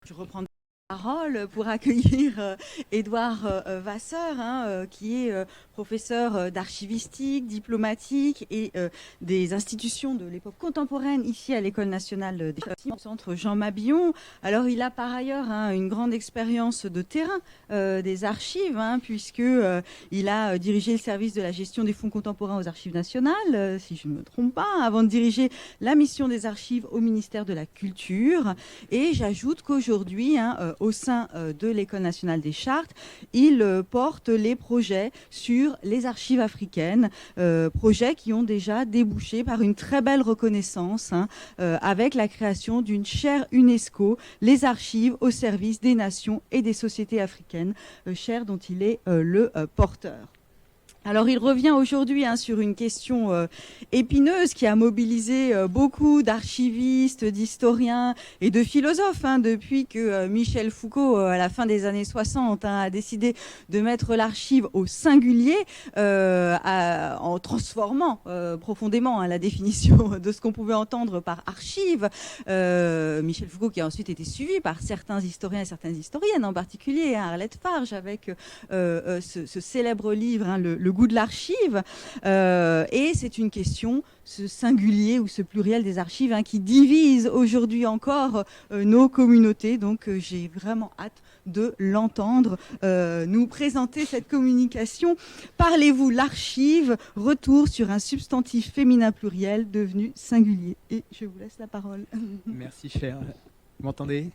Je reprends la parole pour accueillir Édouard Vasseur, qui est professeur d'archivistique, diplomatique et des institutions de l'époque contemporaine ici à l'École nationale des Archives, au centre Jean Mabillon. Alors, il a par ailleurs une grande expérience de terrain des archives, puisque il a dirigé le service de la gestion des fonds contemporains aux Archives nationales, si je ne me trompe pas, avant de diriger la mission des archives au ministère de la Culture. Et j'ajoute qu'aujourd'hui, au sein de l'École nationale des chartes, il porte les projets sur les archives africaines, projets qui ont déjà débouché par une très belle reconnaissance avec la création d'une chaire UNESCO, les archives au service des nations et des sociétés africaines, chaire dont il est le porteur. Alors, il revient aujourd'hui sur une question épineuse qui a mobilisé beaucoup d'archivistes, d'historiens et de philosophes depuis que Michel Foucault, à la fin des années 60, a décidé de mettre l'archive au singulier en transformant profondément la définition de ce qu'on pouvait entendre par archive. Michel Foucault qui a ensuite été suivi par certains historiens et certaines historiennes, en particulier Arlette Farge, avec ce célèbre livre, le goût de l'archive, et c'est une question, ce singulier ou ce pluriel des archives, qui divise aujourd'hui encore nos communautés. Donc j'ai vraiment hâte de l'entendre nous présenter cette communication. Parlez-vous l'archive, retour sur un substantif féminin pluriel devenu singulier. Et je vous laisse la parole. Merci, cher. Vous m'entendez ?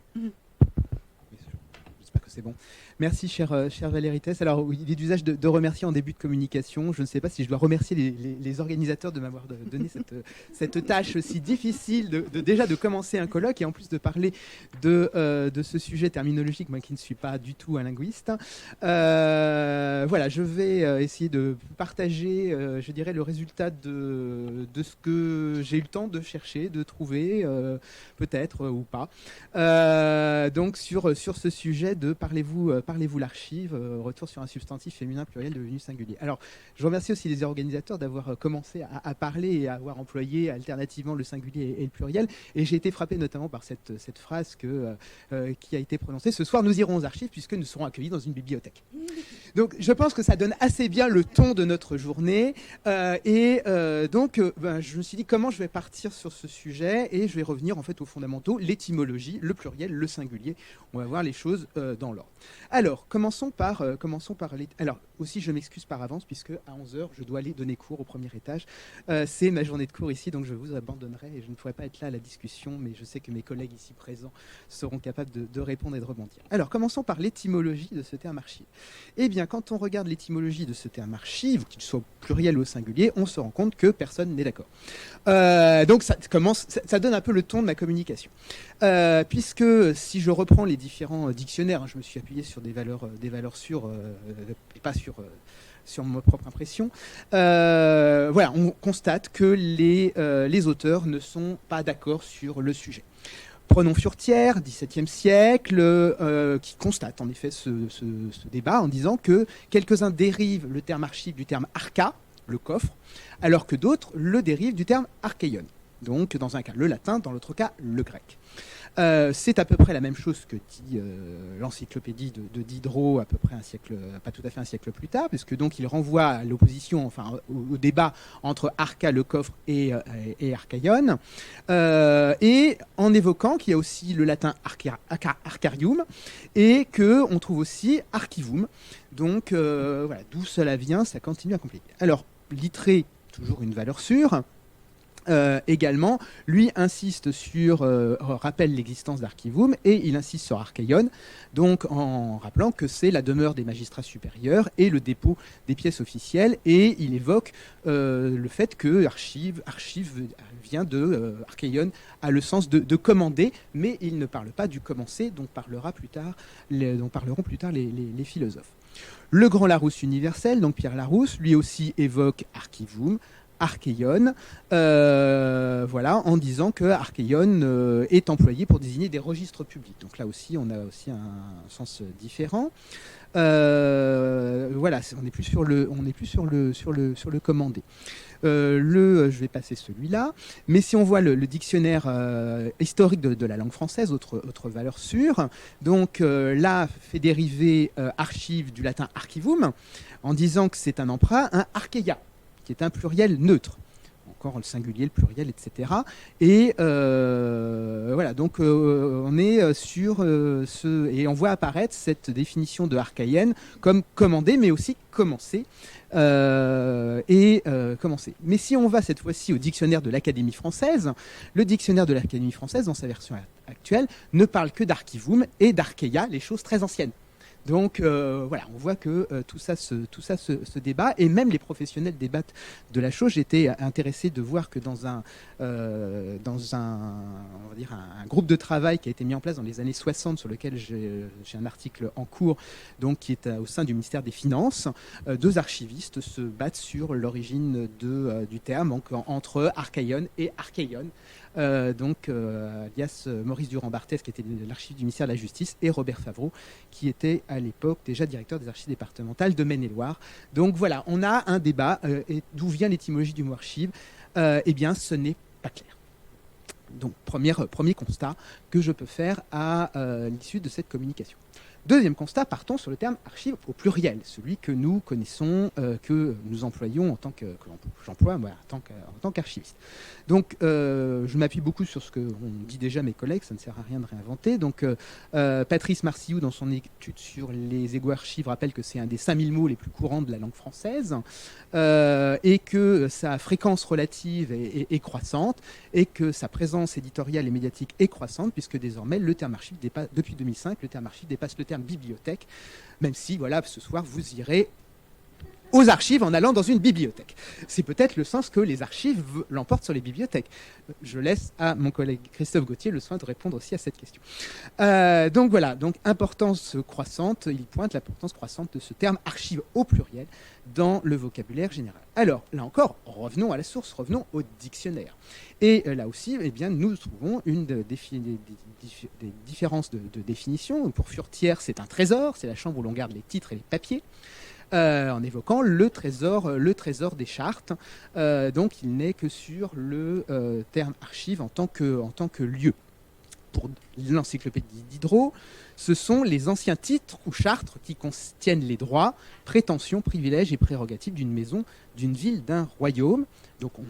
J'espère que c'est bon. Merci, cher Valérie Tess. Alors, il est d'usage de remercier en début de communication. Je ne sais pas si je dois remercier les organisateurs de m'avoir donné cette tâche si difficile déjà de commencer un colloque et en plus de parler de ce sujet terminologique, moi qui ne suis pas du tout un linguiste. Voilà, je vais essayer de partager, je dirais, le résultat de ce que j'ai eu le temps de chercher, de trouver, peut-être ou pas. Donc, sur ce sujet de Parlez-vous l'archive, retour sur un substantif féminin pluriel devenu singulier. Alors, je remercie aussi les organisateurs d'avoir commencé à parler et à avoir employé alternativement le singulier et le pluriel. Et j'ai été frappé notamment par cette phrase qui a été prononcée. Ce soir, nous irons aux archives puisque nous serons accueillis dans une bibliothèque. Donc, je pense que ça donne assez bien le ton de notre journée. Donc, je me suis dit comment je vais partir sur ce sujet et je vais revenir en fait aux fondamentaux, l'étymologie, le pluriel, le singulier. On va voir les choses dans l'ordre. Alors, commençons par alors, aussi, je m'excuse par avance, puisque à 11h, je dois aller donner cours au premier étage. C'est ma journée de cours ici, donc je vous abandonnerai et je ne pourrai pas être là à la discussion, mais je sais que mes collègues ici présents seront capables de répondre et de rebondir. Alors, commençons par l'étymologie de ce terme archive. Eh bien, quand on regarde l'étymologie de ce terme archive, qu'il soit au pluriel ou au singulier, on se rend compte que personne n'est d'accord. Donc, ça donne un peu le ton de ma communication. Puisque si je reprends les différents dictionnaires, je me suis appuyé sur des valeurs sûres et pas sur ma propre impression. Voilà, on constate que les auteurs ne sont pas d'accord sur le sujet. Prenons Furetière, XVIIe siècle, qui constate en effet ce débat en disant que quelques-uns dérivent le terme archive du terme arca, le coffre, alors que d'autres le dérivent du terme archeion. Donc, dans un cas, le latin, dans l'autre cas, le grec. C'est à peu près la même chose que dit l'encyclopédie de Diderot, à peu près pas tout à fait un siècle plus tard, puisque donc il renvoie à l'opposition, enfin au débat entre arca, le coffre, et archeion, et en évoquant qu'il y a aussi le latin arcarium, et qu'on trouve aussi archivum. Donc voilà, d'où cela vient, ça continue à compliquer. Alors, Littré, toujours une valeur sûre. Également, lui insiste rappelle l'existence d'archivum et il insiste sur archeion, donc en rappelant que c'est la demeure des magistrats supérieurs et le dépôt des pièces officielles, et il évoque le fait que archive vient de archeion, a le sens de commander, mais il ne parle pas du commencer, dont parleront plus tard les philosophes. Le grand Larousse universel, donc Pierre Larousse, lui aussi évoque archivum, archeion, voilà, en disant que archeion est employé pour désigner des registres publics. Donc là aussi, on a aussi un sens différent. Voilà, on n'est plus sur le commandé. je vais passer celui-là, mais si on voit le dictionnaire historique de la langue française, autre valeur sûre, donc là fait dériver archive du latin archivum, en disant que c'est un emprunt, un archeia, qui est un pluriel neutre. Encore le singulier, le pluriel, etc. Et voilà, donc on est sur et on voit apparaître cette définition de archaïenne comme commander, mais aussi commencer. Commencer. Mais si on va cette fois-ci au dictionnaire de l'Académie française, le dictionnaire de l'Académie française, dans sa version actuelle, ne parle que d'archivum et d'archeia, les choses très anciennes. Donc voilà, on voit que tout ça se débat, et même les professionnels débattent de la chose. J'étais intéressé de voir que dans un groupe de travail qui a été mis en place dans les années 60, sur lequel j'ai un article en cours, donc qui est au sein du ministère des Finances, deux archivistes se battent sur l'origine du terme, donc, entre archaïon et archéon. Alias Maurice Durand-Barthès, qui était de l'archive du ministère de la Justice, et Robert Favreau, qui était à l'époque déjà directeur des archives départementales de Maine-et-Loire. Donc voilà, on a un débat. Et d'où vient l'étymologie du mot archive ? Eh bien, ce n'est pas clair. Donc, premier constat que je peux faire à l'issue de cette communication. Deuxième constat, partons sur le terme archive au pluriel, celui que nous connaissons, que nous employons en tant que j'emploie moi, en tant qu'archiviste. Donc, je m'appuie beaucoup sur ce que ont dit déjà mes collègues, ça ne sert à rien de réinventer. Donc, Patrice Marcillou, dans son étude sur les égo-archives, rappelle que c'est un des 5000 mots les plus courants de la langue française, et que sa fréquence relative est croissante, et que sa présence éditoriale et médiatique est croissante, puisque désormais, le terme archive dépasse, depuis 2005, le terme archive dépasse le terme bibliothèque, même si, voilà, ce soir, vous irez aux archives en allant dans une bibliothèque. C'est peut-être le sens que les archives l'emportent sur les bibliothèques. Je laisse à mon collègue Christophe Gauthier le soin de répondre aussi à cette question. Donc voilà, donc importance croissante, il pointe l'importance croissante de ce terme archive au pluriel dans le vocabulaire général. Alors, là encore, revenons à la source, revenons au dictionnaire. Et là aussi, eh bien, nous trouvons des différences de définition. Pour Furetière, c'est un trésor, c'est la chambre où l'on garde les titres et les papiers. En évoquant le trésor des chartes. Donc il n'est que sur le terme archive en tant que lieu. Pour l'encyclopédie Diderot, ce sont les anciens titres ou chartres qui contiennent les droits, prétentions, privilèges et prérogatives d'une maison, d'une ville, d'un royaume. Donc on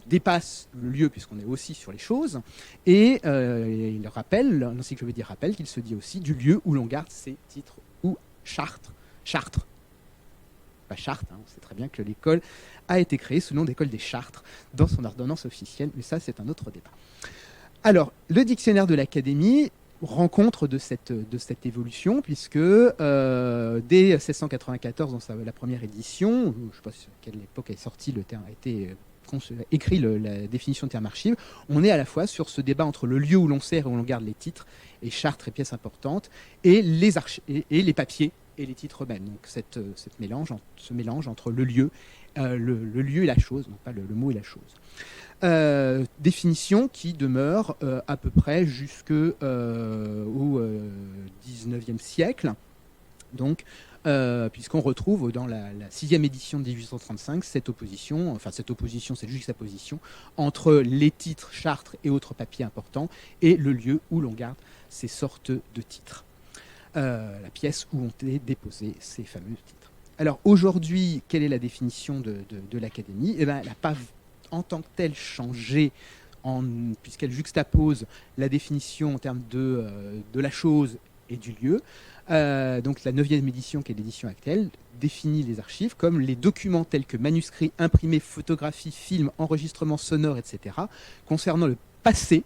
dépasse le lieu puisqu'on est aussi sur les choses. Et l'encyclopédie rappelle qu'il se dit aussi du lieu où l'on garde ces titres ou chartres. Chartres. Pas Chartres, on sait très bien que l'école a été créée sous le nom d'école des Chartres dans son ordonnance officielle, mais ça c'est un autre débat. Alors, le dictionnaire de l'Académie rend compte de cette évolution, puisque dès 1694, dans la première édition, je ne sais pas à quelle époque est sorti le terme, a été écrit la définition de terme archive, on est à la fois sur ce débat entre le lieu où l'on sert et où l'on garde les titres, et chartres et pièces importantes, et les papiers, et les titres eux-mêmes. Donc ce mélange entre le lieu et la chose, non pas le mot et la chose. Définition qui demeure à peu près jusqu'au XIXe siècle. Donc, puisqu'on retrouve dans la 6e édition de 1835 cette opposition, c'est juste sa position, entre les titres, chartres et autres papiers importants et le lieu où l'on garde ces sortes de titres. La pièce où ont été déposés ces fameux titres. Alors aujourd'hui, quelle est la définition de l'Académie ? Eh bien, elle n'a pas en tant que telle changé, puisqu'elle juxtapose la définition en termes de la chose et du lieu. Donc la 9e édition, qui est l'édition actuelle, définit les archives comme les documents tels que manuscrits, imprimés, photographies, films, enregistrements sonores, etc., concernant le passé,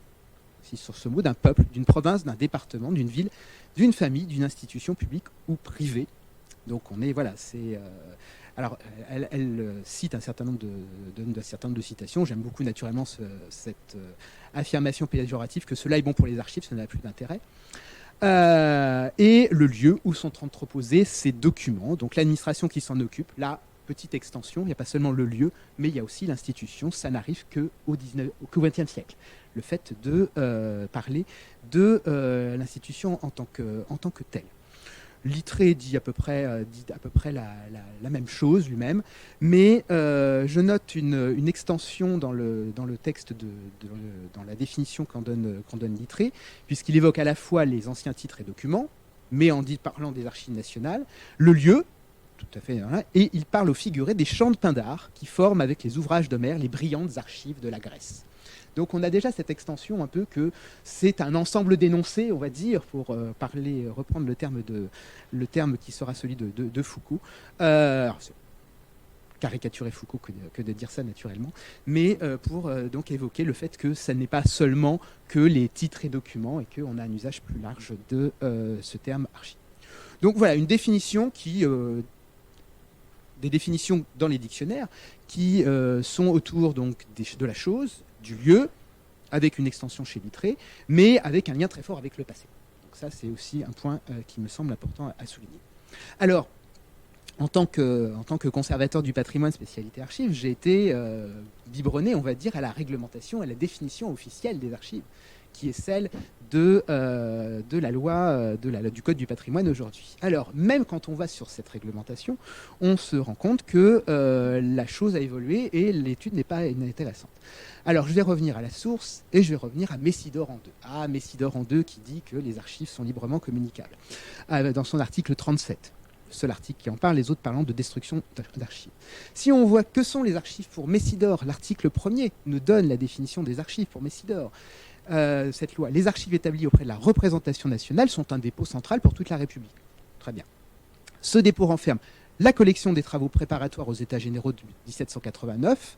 si sur ce mot, d'un peuple, d'une province, d'un département, d'une ville, d'une famille, d'une institution publique ou privée. Donc on est, voilà, c'est... alors, elle cite un certain nombre de citations. J'aime beaucoup naturellement cette affirmation péjorative que cela est bon pour les archives, ça n'a plus d'intérêt. Et le lieu où sont entreposés ces documents, donc l'administration qui s'en occupe, là, petite extension, il n'y a pas seulement le lieu, mais il y a aussi l'institution, ça n'arrive qu'au XXe siècle. Le fait de parler de l'institution en tant que telle. Littré dit à peu près la même chose lui-même, mais je note une extension dans le texte, dans la définition qu'en donne Littré, puisqu'il évoque à la fois les anciens titres et documents, mais en parlant des archives nationales, le lieu, tout à fait, hein, et il parle au figuré des champs de Pindare qui forment avec les ouvrages d'Homère les brillantes archives de la Grèce. Donc on a déjà cette extension un peu que c'est un ensemble d'énoncés, on va dire, pour reprendre le terme qui sera celui de Foucault. Caricaturer Foucault que de dire ça naturellement, mais pour donc évoquer le fait que ça n'est pas seulement que les titres et documents et qu'on a un usage plus large de ce terme archive. Donc voilà, une définition des définitions dans les dictionnaires qui sont autour donc de la chose, du lieu, avec une extension chez Littré, mais avec un lien très fort avec le passé. Donc ça, c'est aussi un point qui me semble important à souligner. Alors, en tant que conservateur du patrimoine spécialité archives, j'ai été biberonné, on va dire, à la réglementation, à la définition officielle des archives, qui est celle de la loi du Code du patrimoine aujourd'hui. Alors, même quand on va sur cette réglementation, on se rend compte que la chose a évolué et l'étude n'est pas intéressante. Alors, je vais revenir à la source et je vais revenir à Messidor en 2. Ah, Messidor en 2 qui dit que les archives sont librement communicables. Dans son article 37. Le seul article qui en parle, les autres parlant de destruction d'archives. Si on voit que sont les archives pour Messidor, l'article 1er nous donne la définition des archives pour Messidor. Cette loi, les archives établies auprès de la représentation nationale sont un dépôt central pour toute la République. Très bien. Ce dépôt renferme la collection des travaux préparatoires aux États généraux de 1789,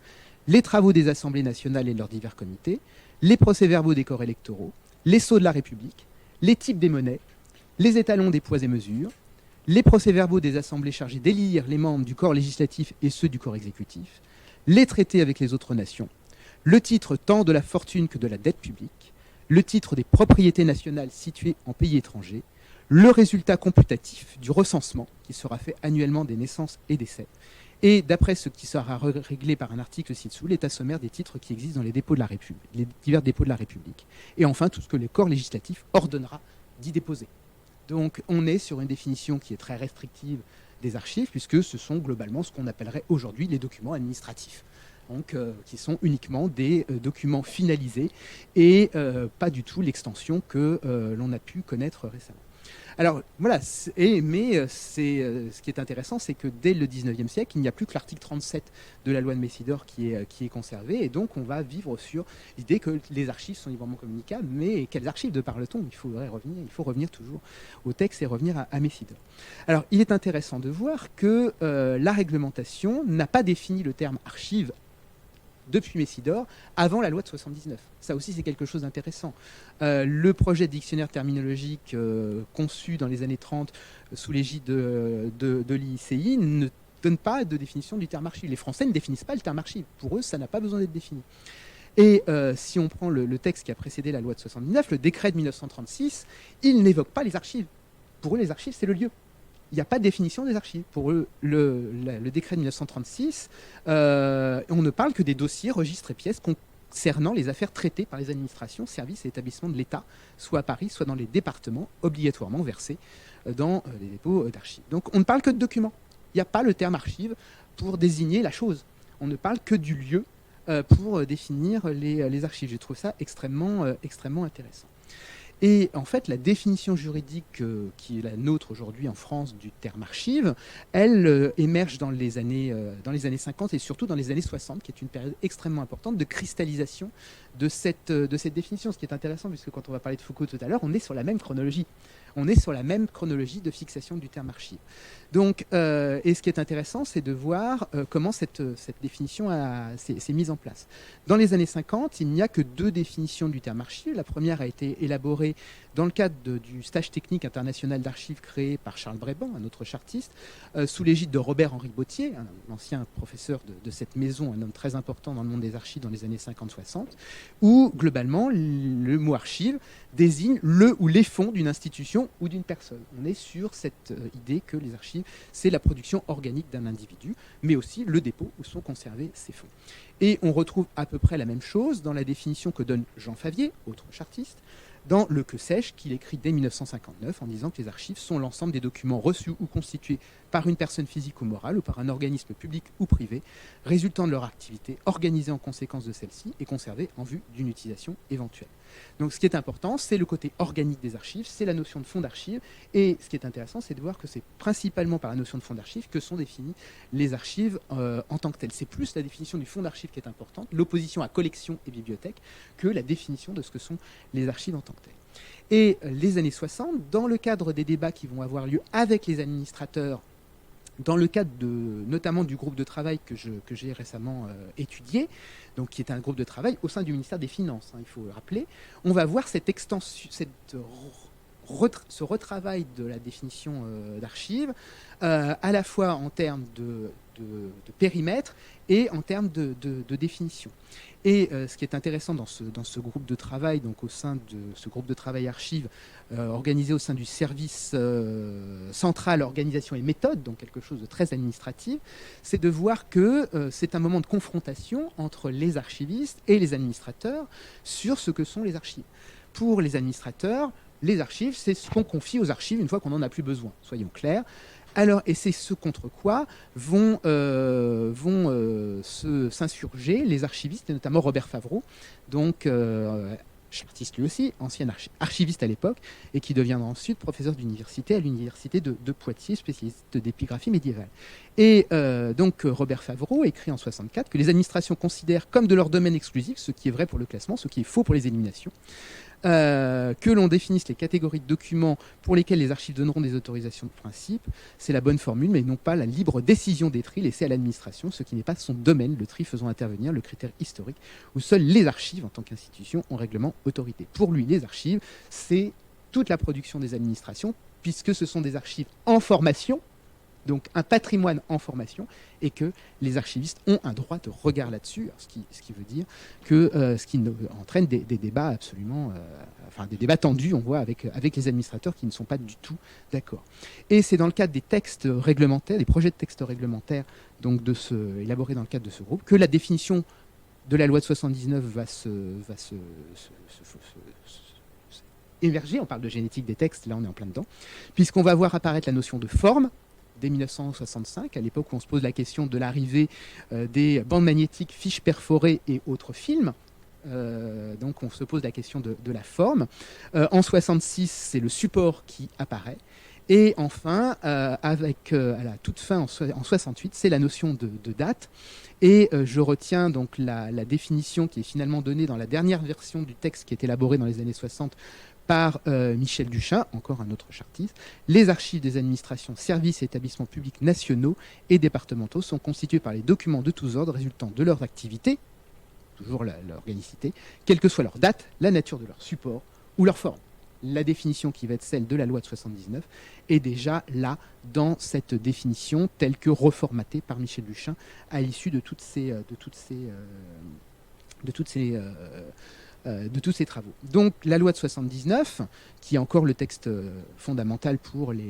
les travaux des assemblées nationales et de leurs divers comités, les procès-verbaux des corps électoraux, les sceaux de la République, les types des monnaies, les étalons des poids et mesures, les procès-verbaux des assemblées chargées d'élire les membres du corps législatif et ceux du corps exécutif, les traités avec les autres nations, le titre tant de la fortune que de la dette publique, le titre des propriétés nationales situées en pays étrangers, le résultat computatif du recensement qui sera fait annuellement des naissances et décès, et d'après ce qui sera réglé par un article ci-dessous, l'état sommaire des titres qui existent dans les dépôts de la République, les divers dépôts de la République. Et enfin, tout ce que le corps législatif ordonnera d'y déposer. Donc on est sur une définition qui est très restrictive des archives, puisque ce sont globalement ce qu'on appellerait aujourd'hui les documents administratifs. Donc, qui sont uniquement des documents finalisés et pas du tout l'extension que l'on a pu connaître récemment. Alors voilà, ce qui est intéressant, c'est que dès le 19e siècle, il n'y a plus que l'article 37 de la loi de Messidor qui est conservé, et donc on va vivre sur l'idée que les archives sont librement communicables, mais quelles archives de parle-t-on ? Il faut revenir toujours au texte et revenir à Messidor. Alors il est intéressant de voir que la réglementation n'a pas défini le terme archive depuis Messidor, avant la loi de 79. Ça aussi, c'est quelque chose d'intéressant. Le projet de dictionnaire terminologique conçu dans les années 30 sous l'égide de l'ICI ne donne pas de définition du terme archive. Les Français ne définissent pas le terme archive. Pour eux, ça n'a pas besoin d'être défini. Et si on prend le texte qui a précédé la loi de 79, le décret de 1936, il n'évoque pas les archives. Pour eux, les archives, c'est le lieu. Il n'y a pas de définition des archives. Pour eux, le décret de 1936, on ne parle que des dossiers, registres et pièces concernant les affaires traitées par les administrations, services et établissements de l'État, soit à Paris, soit dans les départements, obligatoirement versés dans les dépôts d'archives. Donc on ne parle que de documents. Il n'y a pas le terme archive pour désigner la chose. On ne parle que du lieu pour définir les archives. Je trouve ça extrêmement intéressant. Et en fait, la définition juridique qui est la nôtre aujourd'hui en France du terme archive, elle émerge dans les années 50 et surtout dans les années 60, qui est une période extrêmement importante de cristallisation de cette définition. Ce qui est intéressant, puisque quand on va parler de Foucault tout à l'heure, on est sur la même chronologie. On est sur la même chronologie de fixation du terme archive. Donc, et ce qui est intéressant, c'est de voir comment cette définition s'est mise en place. Dans les années 50, il n'y a que 2 définitions du terme archive. La première a été élaborée dans le cadre du stage technique international d'archives créé par Charles Brébant, un autre chartiste, sous l'égide de Robert-Henri Bautier, un ancien professeur de cette maison, un homme très important dans le monde des archives dans les années 50-60, où globalement le mot archive désigne le ou les fonds d'une institution ou d'une personne. On est sur cette idée que les archives, c'est la production organique d'un individu, mais aussi le dépôt où sont conservés ces fonds. Et on retrouve à peu près la même chose dans la définition que donne Jean Favier, autre chartiste, dans le Que sais-je qu'il écrit dès 1959 en disant que les archives sont l'ensemble des documents reçus ou constitués par une personne physique ou morale ou par un organisme public ou privé, résultant de leur activité, organisée en conséquence de celle-ci et conservée en vue d'une utilisation éventuelle. Donc ce qui est important, c'est le côté organique des archives, c'est la notion de fonds d'archives, et ce qui est intéressant, c'est de voir que c'est principalement par la notion de fonds d'archives que sont définies les archives en tant que telles. C'est plus la définition du fonds d'archives qui est importante, l'opposition à collection et bibliothèque, que la définition de ce que sont les archives en tant que telles. Et les années 60, dans le cadre des débats qui vont avoir lieu avec les administrateurs, dans le cadre notamment du groupe de travail que j'ai récemment étudié, donc qui est un groupe de travail au sein du ministère des Finances, il faut le rappeler, on va voir cette extension, ce retravail de la définition d'archives, à la fois en termes de périmètre et en termes de définition. Et ce qui est intéressant dans ce groupe de travail, donc au sein de ce groupe de travail archives, organisé au sein du service central organisation et méthode, donc quelque chose de très administratif, c'est de voir que c'est un moment de confrontation entre les archivistes et les administrateurs sur ce que sont les archives. Pour les administrateurs, les archives, c'est ce qu'on confie aux archives une fois qu'on n'en a plus besoin, soyons clairs. Alors, et c'est ce contre quoi vont s'insurger les archivistes, et notamment Robert Favreau, donc chartiste lui aussi, ancien archiviste à l'époque, et qui deviendra ensuite professeur d'université à l'université de Poitiers, spécialiste d'épigraphie médiévale. Et donc Robert Favreau écrit en 64 que les administrations considèrent comme de leur domaine exclusif, ce qui est vrai pour le classement, ce qui est faux pour les éliminations, que l'on définisse les catégories de documents pour lesquels les archives donneront des autorisations de principe, c'est la bonne formule, mais non pas la libre décision des tris laissée à l'administration, ce qui n'est pas son domaine, le tri faisant intervenir le critère historique, où seules les archives, en tant qu'institution, ont règlement autorité. Pour lui, les archives, c'est toute la production des administrations, puisque ce sont des archives en formation, donc un patrimoine en formation, et que les archivistes ont un droit de regard là-dessus, ce qui veut dire que ce qui entraîne des débats absolument, des débats tendus, on voit, avec les administrateurs qui ne sont pas du tout d'accord. Et c'est dans le cadre des textes réglementaires, des projets de textes réglementaires, donc élaborés dans le cadre de ce groupe, que la définition de la loi de 79 va émerger. On parle de génétique des textes, là on est en plein dedans, puisqu'on va voir apparaître la notion de forme, dès 1965, à l'époque où on se pose la question de l'arrivée des bandes magnétiques, fiches perforées et autres films. Donc on se pose la question de la forme. En 66, c'est le support qui apparaît. Et enfin, à la toute fin, en 68, c'est la notion de date. Et je retiens donc la définition qui est finalement donnée dans la dernière version du texte qui est élaboré dans les années 60 par Michel Duchin, encore un autre chartiste. Les archives des administrations, services et établissements publics nationaux et départementaux sont constituées par les documents de tous ordres résultant de leur activité, toujours l'organicité, quelle que soit leur date, la nature de leur support ou leur forme. La définition qui va être celle de la loi de 79 est déjà là dans cette définition telle que reformatée par Michel Duchin à l'issue de tous ces travaux. Donc la loi de 79, qui est encore le texte fondamental pour le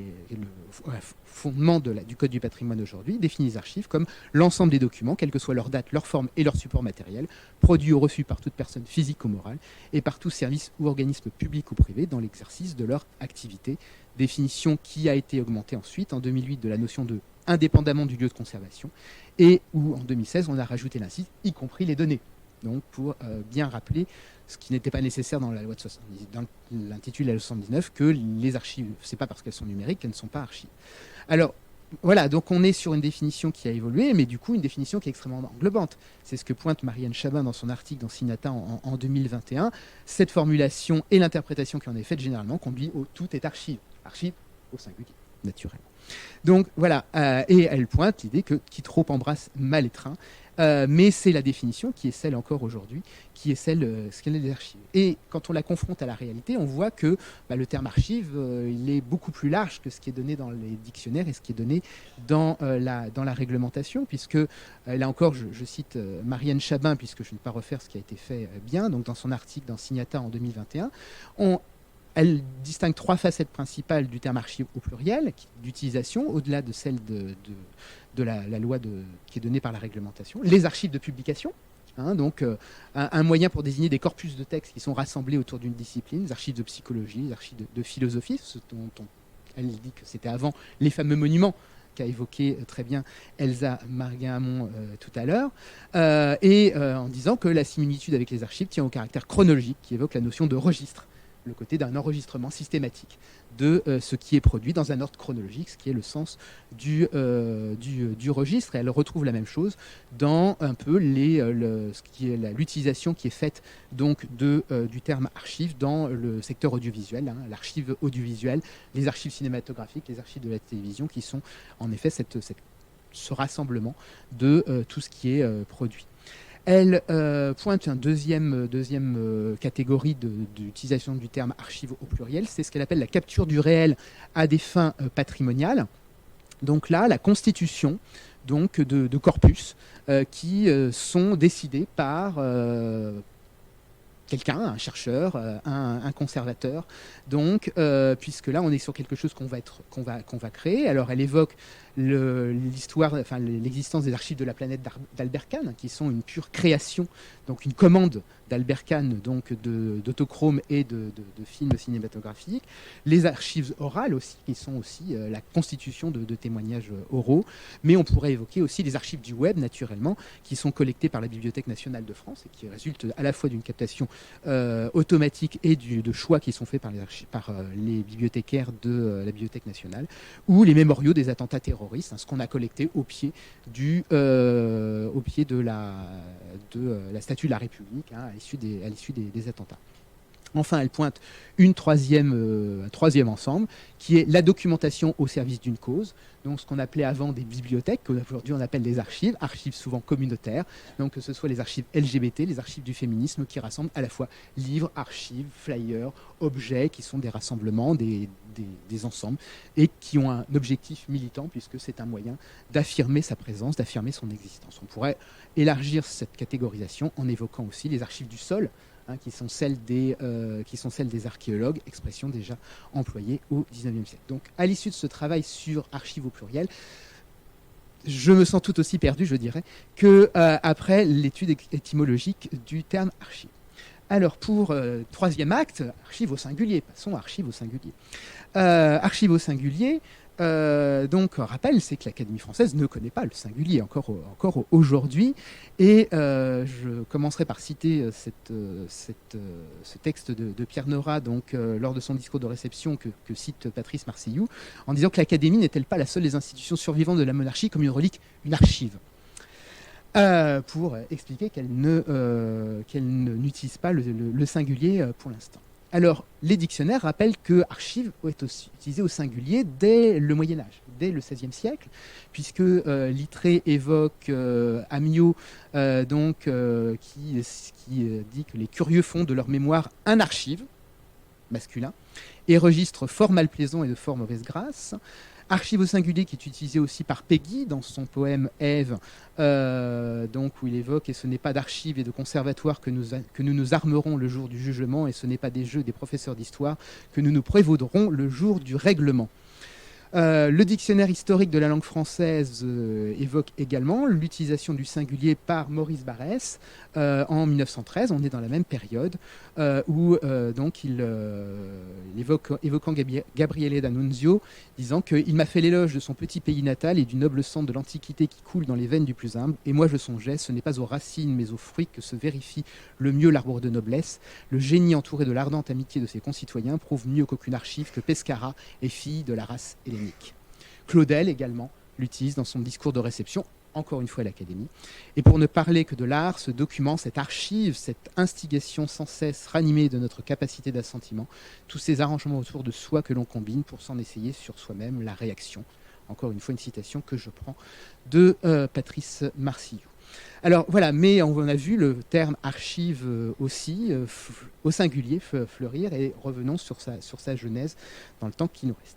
fondement du Code du patrimoine aujourd'hui, définit les archives comme l'ensemble des documents, quelle que soit leur date, leur forme et leur support matériel, produits ou reçus par toute personne physique ou morale et par tout service ou organisme public ou privé dans l'exercice de leur activité. Définition qui a été augmentée ensuite en 2008 de la notion de indépendamment du lieu de conservation et où en 2016 on a rajouté l'incise, y compris les données. Donc pour bien rappeler ce qui n'était pas nécessaire dans la loi de 70, dans l'intitulé de la loi de 79, que les archives, c'est pas parce qu'elles sont numériques qu'elles ne sont pas archives. Alors voilà, donc on est sur une définition qui a évolué, mais du coup une définition qui est extrêmement englobante. C'est ce que pointe Marianne Chabin dans son article dans Signata en 2021. Cette formulation et l'interprétation qui en est faite généralement conduit au tout est archive. Archive au singulier, naturellement. Donc voilà, et elle pointe l'idée que qui trop embrasse mal étreint. Mais c'est la définition qui est celle encore aujourd'hui, qui est celle des archives. Et quand on la confronte à la réalité, on voit que le terme archive, il est beaucoup plus large que ce qui est donné dans les dictionnaires et ce qui est donné dans la réglementation, puisque, là encore, je cite Marianne Chabin, puisque je ne vais pas refaire ce qui a été fait bien, donc dans son article dans Signata en 2021, elle distingue trois facettes principales du terme archive au pluriel, d'utilisation, au-delà de celle de la loi qui est donnée par la réglementation. Les archives de publication, hein, donc un moyen pour désigner des corpus de textes qui sont rassemblés autour d'une discipline, les archives de psychologie, les archives de philosophie, ce dont elle dit que c'était avant les fameux monuments qu'a évoqué très bien Elsa Marguin-Hamon tout à l'heure, et en disant que la similitude avec les archives tient au caractère chronologique qui évoque la notion de registre, le côté d'un enregistrement systématique de ce qui est produit dans un ordre chronologique, ce qui est le sens du registre. Et elle retrouve la même chose dans un peu l'utilisation qui est faite donc du terme archive dans le secteur audiovisuel, hein, l'archive audiovisuelle, les archives cinématographiques, les archives de la télévision, qui sont en effet ce rassemblement de tout ce qui est produit. Elle pointe une deuxième catégorie d'utilisation du terme archive au pluriel, c'est ce qu'elle appelle la capture du réel à des fins patrimoniales. Donc là, la constitution donc, de corpus qui sont décidés par quelqu'un, un chercheur, un conservateur. Donc, puisque là, on est sur quelque chose qu'on va créer. Alors, elle évoque l'existence des archives de la planète d'Albert Kahn, qui sont une pure création, donc une commande d'Albert Kahn, donc d'autochrome et de films cinématographiques. Les archives orales aussi, qui sont aussi la constitution de témoignages oraux. Mais on pourrait évoquer aussi les archives du web, naturellement, qui sont collectées par la Bibliothèque nationale de France et qui résultent à la fois d'une captation automatique et de choix qui sont faits par les bibliothécaires de la Bibliothèque nationale, ou les mémoriaux des attentats terroristes, hein, ce qu'on a collecté au pied de la statue de la République, hein, à l'issue des attentats. Enfin, elle pointe un troisième ensemble, qui est la documentation au service d'une cause, donc ce qu'on appelait avant des bibliothèques, qu'aujourd'hui on appelle des archives souvent communautaires, donc que ce soit les archives LGBT, les archives du féminisme, qui rassemblent à la fois livres, archives, flyers, objets, qui sont des rassemblements, des ensembles, et qui ont un objectif militant, puisque c'est un moyen d'affirmer sa présence, d'affirmer son existence. On pourrait élargir cette catégorisation en évoquant aussi les archives du sol, hein, qui sont celles des archéologues, expression déjà employée au XIXe siècle. Donc, à l'issue de ce travail sur archives au pluriel, je me sens tout aussi perdu, je dirais, que après l'étude étymologique du terme archive. Alors, pour troisième acte, archive au singulier. Passons à archive au singulier. Archive au singulier, donc, rappel, c'est que l'Académie française ne connaît pas le singulier encore aujourd'hui. Et je commencerai par citer ce texte de Pierre Nora, donc, lors de son discours de réception que cite Patrice Marseillou, en disant que l'Académie n'est-elle pas la seule des institutions survivantes de la monarchie comme une relique, une archive, pour expliquer qu'elle n'utilise pas le singulier pour l'instant. Alors, les dictionnaires rappellent que archive est aussi utilisé au singulier dès le Moyen-Âge, dès le XVIe siècle, puisque Littré évoque Amyot, qui dit que les curieux font de leur mémoire un archive, masculin, et registre fort malplaisant et de fort mauvaise grâce. Archive au singulier qui est utilisé aussi par Péguy dans son poème Ève, où il évoque « Et ce n'est pas d'archives et de conservatoires que nous nous armerons le jour du jugement, et ce n'est pas des jeux des professeurs d'histoire que nous nous prévaudrons le jour du règlement ». Le dictionnaire historique de la langue française évoque également l'utilisation du singulier par Maurice Barrès en 1913. On est dans la même période où évoquant Gabriele D'Annunzio, disant qu'il m'a fait l'éloge de son petit pays natal et du noble sang de l'Antiquité qui coule dans les veines du plus humble. Et moi je songeais, ce n'est pas aux racines mais aux fruits que se vérifie le mieux l'arbre de noblesse. Le génie entouré de l'ardente amitié de ses concitoyens prouve mieux qu'aucune archive que Pescara est fille de la race hellénique. Claudel également l'utilise dans son discours de réception, encore une fois à l'Académie. Et pour ne parler que de l'art, ce document, cette archive, cette instigation sans cesse ranimée de notre capacité d'assentiment, tous ces arrangements autour de soi que l'on combine pour s'en essayer sur soi-même la réaction. Encore une fois, une citation que je prends de Patrice Marseillou. Alors voilà, mais on a vu le terme archive aussi au singulier fleurir, et revenons sur sa genèse dans le temps qui nous reste.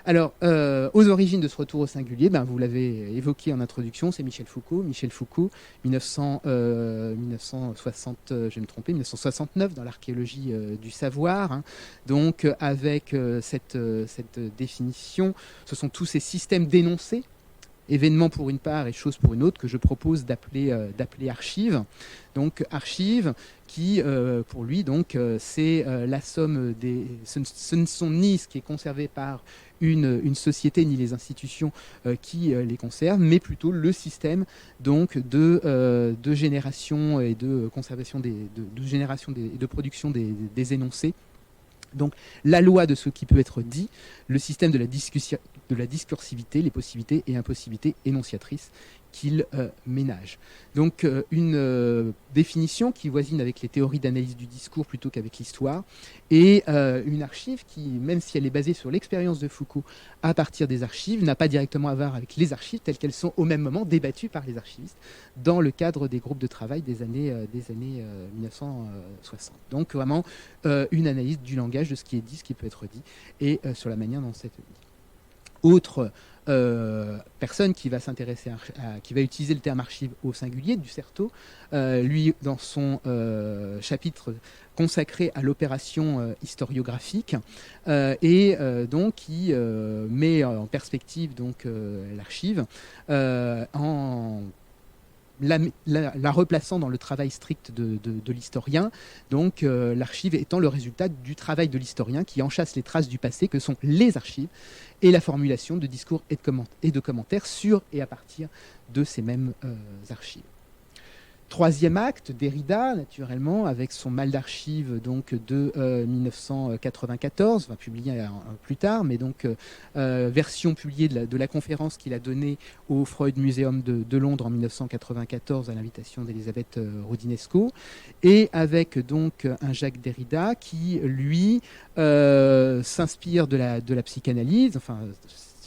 Alors, aux origines de ce retour au singulier, vous l'avez évoqué en introduction, c'est Michel Foucault. Michel Foucault, 1969 dans l'archéologie du savoir. Hein. Donc, avec cette définition, ce sont tous ces systèmes d'énoncés événement pour une part et chose pour une autre, que je propose d'appeler archive. Donc archive qui, pour lui, donc, c'est la somme des... Ce ne sont ni ce qui est conservé par une société ni les institutions qui les conservent, mais plutôt le système donc, de génération et de conservation de production des énoncés. Donc la loi de ce qui peut être dit, le système de la discursivité, les possibilités et impossibilités énonciatrices qu'il ménage. Donc une définition qui voisine avec les théories d'analyse du discours plutôt qu'avec l'histoire, et une archive qui, même si elle est basée sur l'expérience de Foucault à partir des archives, n'a pas directement à voir avec les archives telles qu'elles sont au même moment débattues par les archivistes dans le cadre des groupes de travail des années 1960. Donc vraiment une analyse du langage, de ce qui est dit, ce qui peut être dit, et sur la manière dont c'est dit. Autre personne qui va s'intéresser qui va utiliser le terme archive au singulier, Ducerteau, lui, dans son chapitre consacré à l'opération historiographique, et donc qui met en perspective donc l'archive en la replaçant dans le travail strict de l'historien, donc l'archive étant le résultat du travail de l'historien qui enchasse les traces du passé que sont les archives et la formulation de discours et de commentaires sur et à partir de ces mêmes archives. Troisième acte, Derrida, naturellement, avec son mal d'archives donc, de 1994, publié plus tard, mais donc version publiée de la conférence qu'il a donnée au Freud Museum de Londres en 1994 à l'invitation d'Elisabeth Rodinesco, et avec donc un Jacques Derrida qui, lui, s'inspire de la psychanalyse, enfin,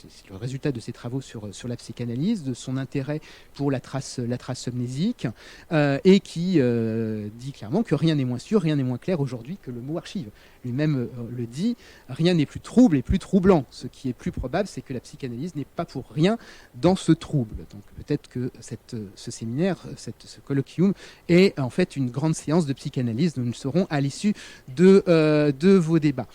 c'est le résultat de ses travaux sur la psychanalyse, de son intérêt pour la trace somnésique, et qui dit clairement que rien n'est moins sûr, rien n'est moins clair aujourd'hui que le mot archive. Lui-même le dit, rien n'est plus trouble et plus troublant. Ce qui est plus probable, c'est que la psychanalyse n'est pas pour rien dans ce trouble. Donc peut-être que ce séminaire, ce colloquium, est en fait une grande séance de psychanalyse. Nous le saurons à l'issue de vos débats.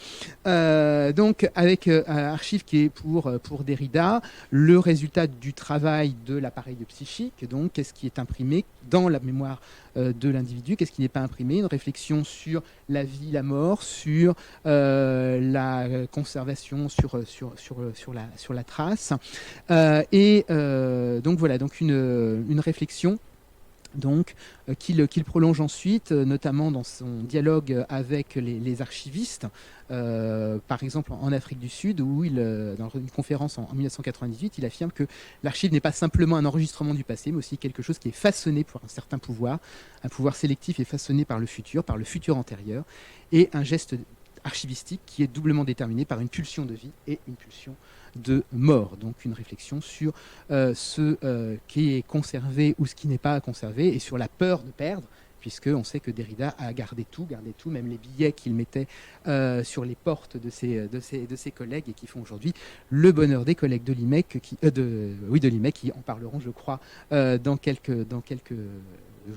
Donc avec archive qui est pour Derrida, le résultat du travail de l'appareil psychique, donc qu'est-ce qui est imprimé dans la mémoire de l'individu, qu'est-ce qui n'est pas imprimé, une réflexion sur la vie, la mort, sur la conservation, sur la trace, et donc voilà, donc une réflexion donc qu'il prolonge ensuite, notamment dans son dialogue avec les archivistes, par exemple en Afrique du Sud, où dans une conférence en 1998, il affirme que l'archive n'est pas simplement un enregistrement du passé, mais aussi quelque chose qui est façonné pour un certain pouvoir, un pouvoir sélectif et façonné par le futur antérieur, et un geste archivistique qui est doublement déterminé par une pulsion de vie et une pulsion de mort. Donc une réflexion sur ce qui est conservé ou ce qui n'est pas à conserver, et sur la peur de perdre, puisqu'on sait que Derrida a gardé tout, même les billets qu'il mettait sur les portes de ses collègues, et qui font aujourd'hui le bonheur des collègues de l'IMEC, de l'IMEC, qui en parleront, je crois, dans quelques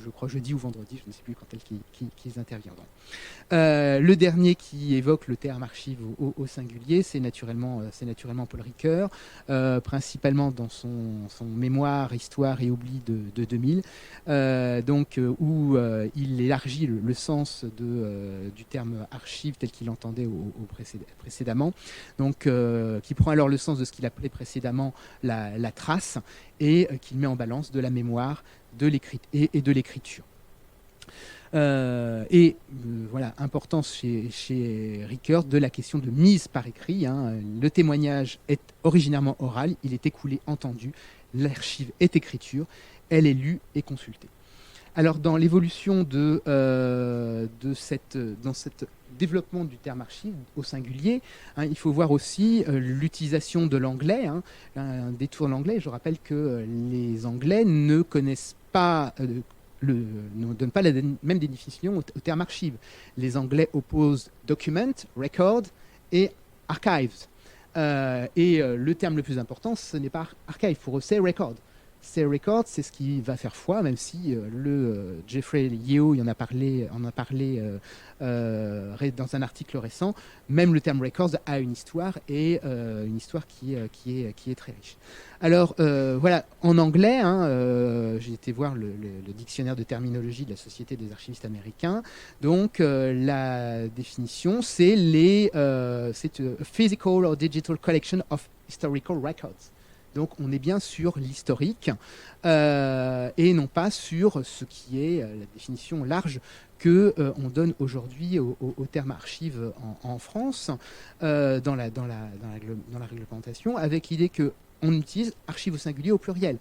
je crois jeudi ou vendredi, je ne sais plus quand qu'ils interviendront. Le dernier qui évoque le terme archive au singulier, c'est naturellement Paul Ricoeur, principalement dans son mémoire Histoire et oubli de 2000, où il élargit le sens du terme archive tel qu'il l'entendait précédemment, donc qui prend alors le sens de ce qu'il appelait précédemment la trace, et qu'il met en balance de la mémoire et de l'écriture. Voilà, importance chez Ricoeur de la question de mise par écrit. Le témoignage est originairement oral, il est écoulé, entendu, l'archive est écriture, elle est lue et consultée. Alors dans l'évolution dans cet développement du terme archive au singulier, il faut voir aussi l'utilisation de l'anglais, un détour l'anglais. Je rappelle que les Anglais ne connaissent pas ne donnent pas la même définition au terme archive. Les Anglais opposent document, record et archives. Le terme le plus important, ce n'est pas archive, pour eux c'est record. Records, c'est ce qui va faire foi, même si Jeffrey Yeo en a parlé dans un article récent. Même le terme records a une histoire, et une histoire qui est très riche. Alors voilà, en anglais, j'ai été voir le dictionnaire de terminologie de la Société des archivistes américains. Donc la définition, c'est physical or digital collection of historical records. Donc on est bien sur l'historique et non pas sur ce qui est la définition large que on donne aujourd'hui au terme archive en France dans la réglementation, avec l'idée qu'on utilise archive au singulier au pluriel.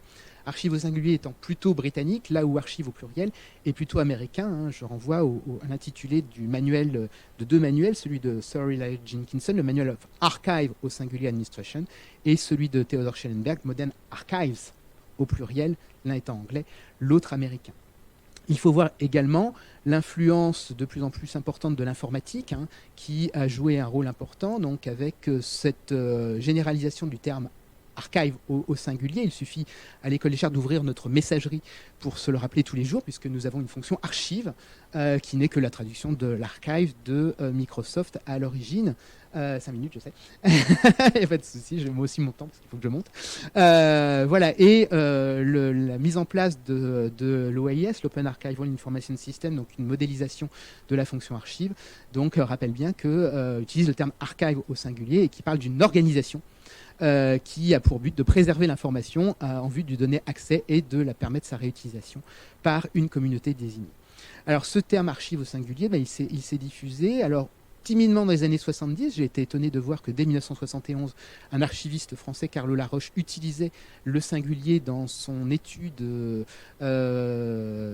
Archive au singulier étant plutôt britannique, là où archive au pluriel est plutôt américain. Je renvoie à l'intitulé de deux manuels, celui de Sir Elijah Jenkinson, le Manual of Archive au singulier Administration, et celui de Theodore Schellenberg, Modern Archives au pluriel, l'un étant anglais, l'autre américain. Il faut voir également l'influence de plus en plus importante de l'informatique, qui a joué un rôle important, donc avec cette généralisation du terme archive au singulier. Il suffit à l'école des chartes d'ouvrir notre messagerie pour se le rappeler tous les jours, puisque nous avons une fonction archive qui n'est que la traduction de l'archive de Microsoft à l'origine. 5 minutes, je sais. Il n'y a pas de souci, j'ai moi aussi mon temps parce qu'il faut que je monte. Voilà, et la mise en place de l'OAIS, l'Open Archival Information System, donc une modélisation de la fonction archive, donc rappelle bien que utilise le terme archive au singulier et qui parle d'une organisation qui a pour but de préserver l'information en vue de lui donner accès et de la permettre sa réutilisation par une communauté désignée. Alors ce terme archive au singulier, il s'est diffusé. Alors timidement dans les années 70, j'ai été étonné de voir que dès 1971, un archiviste français, Carlo Laroche, utilisait le singulier dans son étude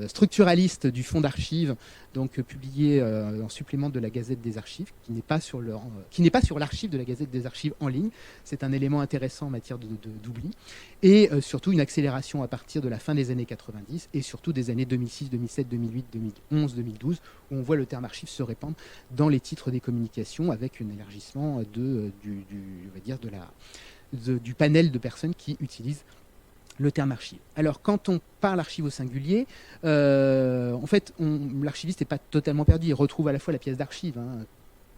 structuraliste du fonds d'archives, donc publié en supplément de la Gazette des Archives, qui n'est pas sur l'archive de la Gazette des Archives en ligne. C'est un élément intéressant en matière d'oubli. Et surtout une accélération à partir de la fin des années 90 et surtout des années 2006, 2007, 2008, 2011, 2012, où on voit le terme archive se répandre dans les titres des communications, avec un élargissement du panel de personnes qui utilisent le terme archive. Alors, quand on parle archive au singulier, en fait, l'archiviste n'est pas totalement perdu. Il retrouve à la fois la pièce d'archive,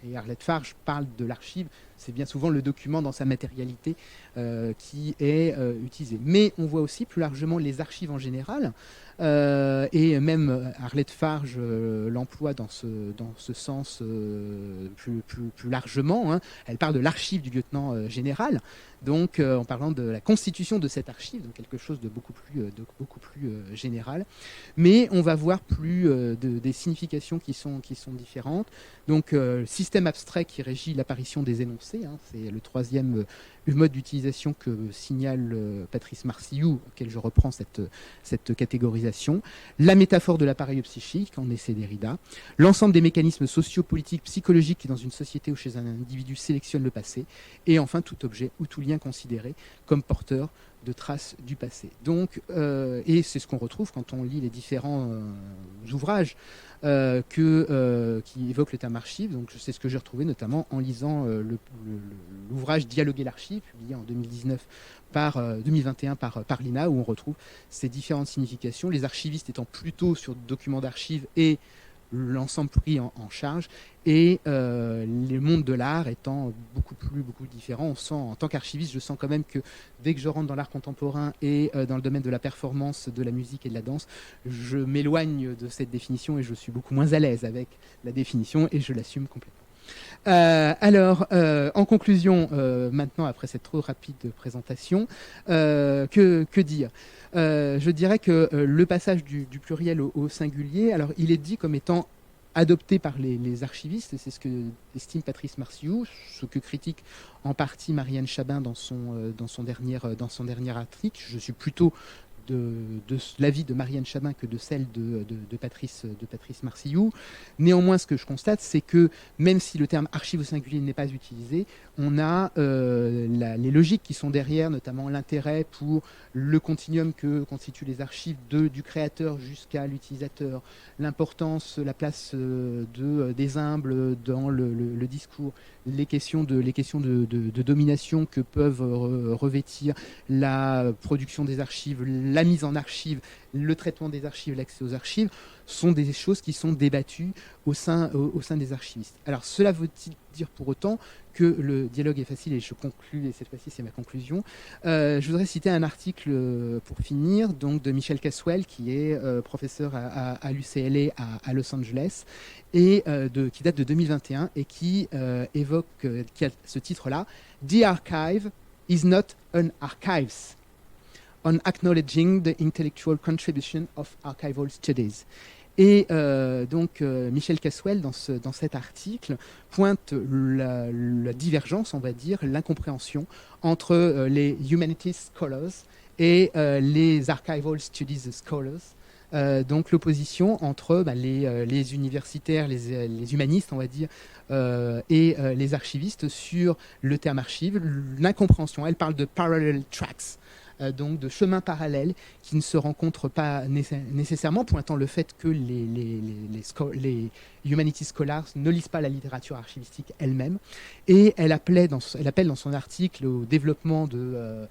et Arlette Farge parle de l'archive, c'est bien souvent le document dans sa matérialité qui est utilisé. Mais on voit aussi plus largement les archives en général, et même Arlette Farge l'emploie dans ce sens plus largement. Elle parle de l'archive du lieutenant général, donc en parlant de la constitution de cette archive, donc quelque chose de beaucoup plus général. Mais on va voir des significations qui sont différentes. Donc système abstrait qui régit l'apparition des énoncés, c'est le troisième mode d'utilisation que signale Patrice Marcillou, auquel je reprends cette catégorisation. La métaphore de l'appareil psychique, en essai Derrida. L'ensemble des mécanismes sociopolitiques, psychologiques qui, dans une société ou chez un individu, sélectionnent le passé. Et enfin, tout objet ou tout lien considéré comme porteur de traces du passé. Donc, et c'est ce qu'on retrouve quand on lit les différents ouvrages qui évoquent le terme archive. Donc, c'est ce que j'ai retrouvé notamment en lisant l'ouvrage Dialoguer l'archive, publié en 2021 par l'INA, où on retrouve ces différentes significations. Les archivistes étant plutôt sur documents d'archives et l'ensemble pris en charge, et les mondes de l'art étant beaucoup différents. On sent, en tant qu'archiviste, je sens quand même que dès que je rentre dans l'art contemporain et dans le domaine de la performance, de la musique et de la danse, je m'éloigne de cette définition et je suis beaucoup moins à l'aise avec la définition, et je l'assume complètement. En conclusion, maintenant, après cette trop rapide présentation, que dire ? Je dirais que le passage du pluriel au singulier, alors il est dit comme étant adopté par les archivistes, et c'est ce que estime Patrice Marcillou, ce que critique en partie Marianne Chabin dans son dernier article. Je suis plutôt de l'avis de Marianne Chabin que de celle de Patrice Marcillou. Néanmoins, ce que je constate, c'est que même si le terme archive au singulier n'est pas utilisé, on a les logiques qui sont derrière, notamment l'intérêt pour le continuum que constituent les archives du créateur jusqu'à l'utilisateur, l'importance, la place des humbles dans le discours, les questions de domination que peuvent revêtir la production des archives, la mise en archive, le traitement des archives, l'accès aux archives, sont des choses qui sont débattues au sein des archivistes. Alors cela veut-il dire pour autant que le dialogue est facile, et je conclus, et cette fois-ci c'est ma conclusion. Je voudrais citer un article pour finir, donc de Michel Caswell, qui est professeur à l'UCLA à Los Angeles, et qui date de 2021, et qui évoque, qui a ce titre-là, The Archive is not an archives, on acknowledging the intellectual contribution of archival studies. Et donc Michel Caswell, dans cet article, pointe la divergence, on va dire, l'incompréhension entre les humanities scholars et les archival studies scholars. Donc l'opposition entre les universitaires, les humanistes, on va dire, et les archivistes sur le terme archive, l'incompréhension. Elle parle de parallel tracks, donc de chemins parallèles qui ne se rencontrent pas nécessairement, pointant le fait que les humanities scholars ne lisent pas la littérature archivistique elle-même. Et elle appelle dans son article au développement de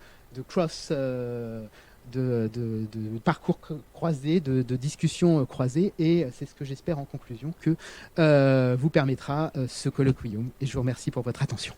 parcours croisés, de discussions croisées, et c'est ce que j'espère en conclusion que vous permettra ce colloquium. Et je vous remercie pour votre attention.